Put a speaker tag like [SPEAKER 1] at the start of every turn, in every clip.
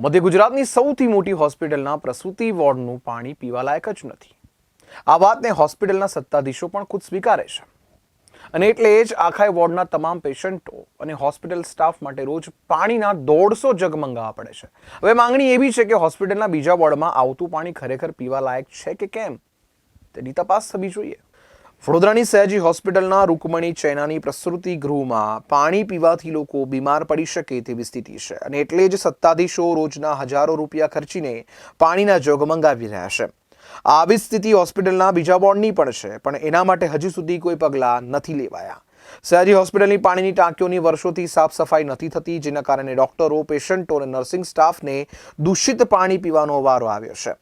[SPEAKER 1] મધ્ય ગુજરાતની સૌથી મોટી હોસ્પિટલના પ્રસૂતિ વોર્ડનું પાણી પીવાલાયક જ નથી. આ વાતને હોસ્પિટલના સત્તાધીશો પણ ખુદ સ્વીકારે છે અને એટલે જ આખા વોર્ડના તમામ પેશન્ટો અને હોસ્પિટલ સ્ટાફ માટે રોજ પાણીના 150 જગ મંગાવવા પડે છે. હવે માંગણી એવી છે કે હોસ્પિટલના બીજા વોર્ડમાં આવતું પાણી ખરેખર પીવાલાયક છે કે કેમ તેની તપાસ થવી જોઈએ. વડોદરાની સયાજી હોસ્પિટલના રૂકમણી ચૈનાની પ્રસૂતિ ગૃહમાં પાણી પીવાથી લોકો બીમાર પડી શકે તેવી સ્થિતિ છે અને એટલે જ સત્તાધીશો રોજના હજારો રૂપિયા ખર્ચીને પાણીના જગ મંગાવી રહ્યા છે. આવી સ્થિતિ હોસ્પિટલના બીજા વોર્ડની પણ છે, પણ એના માટે હજી સુધી કોઈ પગલાં નથી લેવાયા. સયાજી હોસ્પિટલની પાણીની ટાંકીઓની વર્ષોથી સાફ સફાઈ નથી થતી, જેના કારણે ડોક્ટરો, પેશન્ટો અને નર્સિંગ સ્ટાફને દૂષિત પાણી પીવાનો વારો આવ્યો છે.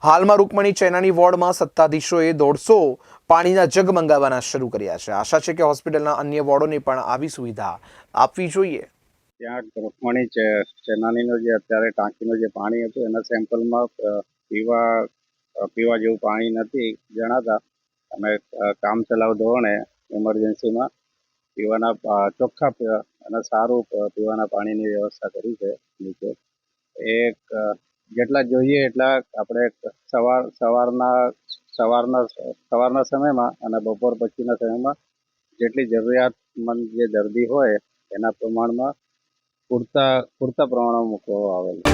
[SPEAKER 1] હાલમાં રૂકમણી ચૈનાની વોર્ડમાં સત્તાધીશોએ 150 પાણીના જગ મંગાવવાના શરૂ કર્યા છે. આશા છે કે હોસ્પિટલના અન્ય વોર્ડોને પણ આવી સુવિધા આપવી જોઈએ.
[SPEAKER 2] ત્યાં રૂકમણી ચૈનાનીનું જે અત્યારે ટાંકીનું જે પાણી હતું એના સેમ્પલમાં પીવા જેવું પાણી નથી જણાતા અમે કામચલાઉ ધોરણે ઇમરજન્સીમાં પીવાના ચોખ્ખા અને સારું પીવાના પાણીની વ્યવસ્થા કરી છે નીચે. એક જેટલા જોઈએ એટલા આપણે સવારના સમયમાં અને બપોર પછીના સમયમાં જેટલી જરૂરિયાતમંદ જે દર્દી હોય એના પ્રમાણમાં પૂરતા પ્રમાણમાં મૂકવામાં આવેલ છે.